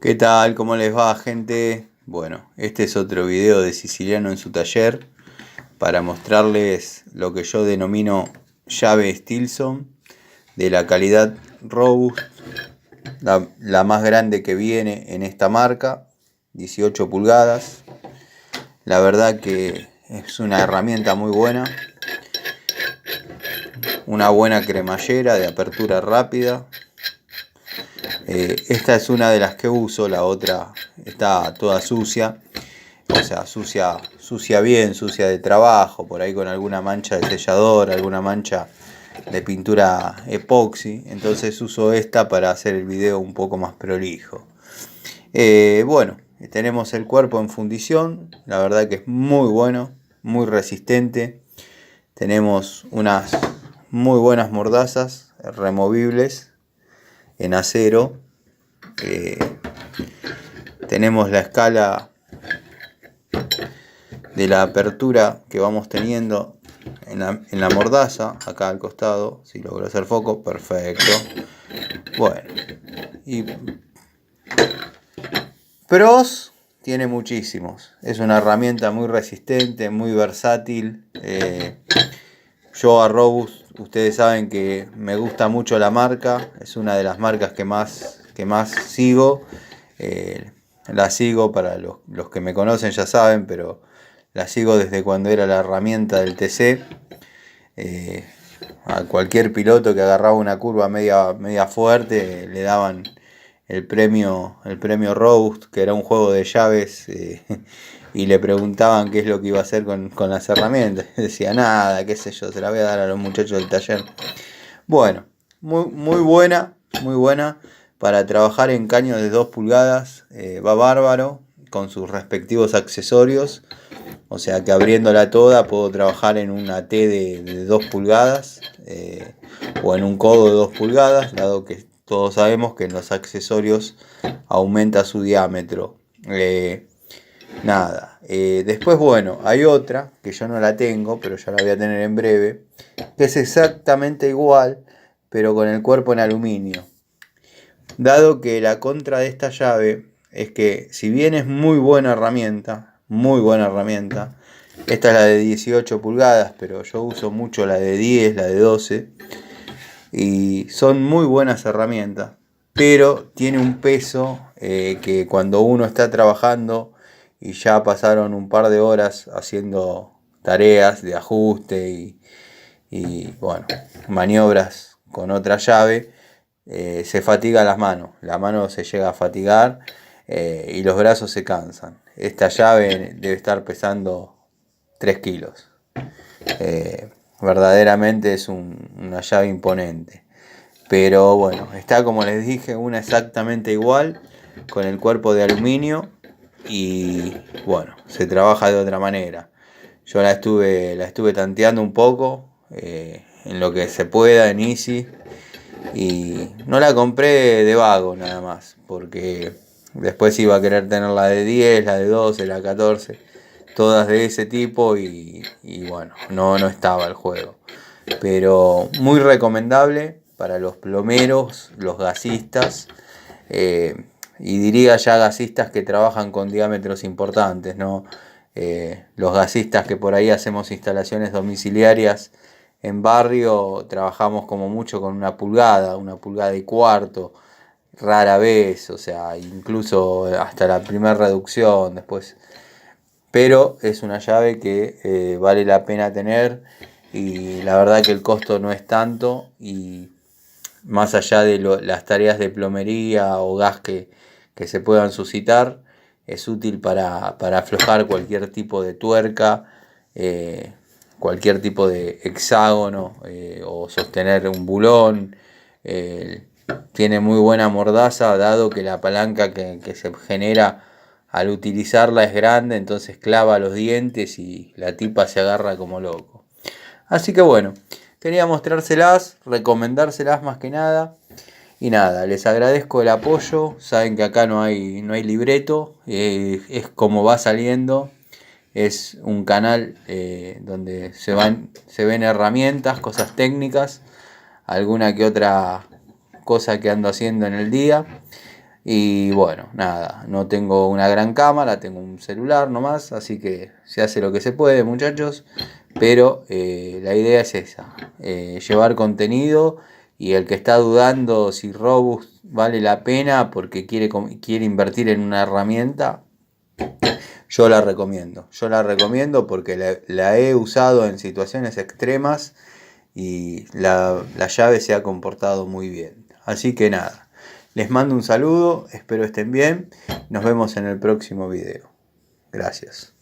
¿Qué tal? ¿Cómo les va, gente? Bueno, este es otro video de Siciliano en su taller para mostrarles lo que yo denomino llave Stilson de la calidad Robust, la más grande que viene en esta marca, 18 pulgadas. La verdad que es una herramienta muy buena, una buena cremallera de apertura rápida. Esta es una de las que uso, la otra está toda sucia, o sea, sucia bien, sucia de trabajo, por ahí con alguna mancha de sellador, alguna mancha de pintura epoxi. Entonces uso esta para hacer el video un poco más prolijo. Bueno, tenemos el cuerpo en fundición, la verdad que es muy bueno, muy resistente. Tenemos unas muy buenas mordazas removibles en acero. Tenemos la escala de la apertura que vamos teniendo en la mordaza, acá al costado. Si logro hacer foco, perfecto. Bueno, y pros tiene muchísimos. Es una herramienta muy resistente, muy versátil. Yo a Robust, ustedes saben que me gusta mucho la marca, es una de las marcas que más sigo. La sigo, para los que me conocen ya saben, pero la sigo desde cuando era la herramienta del TC. A cualquier piloto que agarraba una curva media fuerte le daban el premio Robust, que era un juego de llaves, y le preguntaban qué es lo que iba a hacer con las herramientas. Decía, nada, qué sé yo, se la voy a dar a los muchachos del taller. Bueno, muy buena para trabajar en caños de 2 pulgadas, va bárbaro, con sus respectivos accesorios. O sea que abriéndola toda puedo trabajar en una T de 2 pulgadas, o en un codo de 2 pulgadas, dado que todos sabemos que en los accesorios aumenta su diámetro. Después, bueno, hay otra que yo no la tengo, pero ya la voy a tener en breve, que es exactamente igual, pero con el cuerpo en aluminio. Dado que la contra de esta llave es que, si bien es muy buena herramienta, esta es la de 18 pulgadas, pero yo uso mucho la de 10, la de 12, y son muy buenas herramientas, pero tiene un peso que cuando uno está trabajando y ya pasaron un par de horas haciendo tareas de ajuste y bueno, maniobras con otra llave, se fatiga las manos, la mano se llega a fatigar, y los brazos se cansan. Esta llave debe estar pesando 3 kilos. Verdaderamente es una llave imponente. Pero bueno, está, como les dije, una exactamente igual, con el cuerpo de aluminio, y bueno, se trabaja de otra manera. Yo la estuve tanteando un poco, en lo que se pueda en Easy, y no la compré de vago nada más, porque después iba a querer tener la de 10, la de 12, la de 14, todas de ese tipo, y bueno, no estaba el juego. Pero muy recomendable para los plomeros, los gasistas, y diría ya gasistas que trabajan con diámetros importantes, ¿no? Los gasistas que por ahí hacemos instalaciones domiciliarias en barrio, trabajamos como mucho con una pulgada y cuarto, rara vez, o sea, incluso hasta la primera reducción después. Pero es una llave que vale la pena tener, y la verdad que el costo no es tanto, y más allá de las tareas de plomería o gas que se puedan suscitar, es útil para aflojar cualquier tipo de tuerca, cualquier tipo de hexágono, o sostener un bulón. Tiene muy buena mordaza, dado que la palanca que se genera al utilizarla es grande, entonces clava los dientes y la tipa se agarra como loco. Así que bueno, quería mostrárselas, recomendárselas más que nada. Y nada, les agradezco el apoyo. Saben que acá no hay libreto, es como va saliendo. Es un canal donde se ven herramientas, cosas técnicas, alguna que otra cosa que ando haciendo en el día. Y bueno, nada, no tengo una gran cámara, tengo un celular nomás, así que se hace lo que se puede, muchachos. Pero la idea es esa, llevar contenido, y el que está dudando si Robust vale la pena porque quiere invertir en una herramienta, yo la recomiendo. Yo la recomiendo porque la he usado en situaciones extremas y la llave se ha comportado muy bien. Así que nada, les mando un saludo, espero estén bien. Nos vemos en el próximo video. Gracias.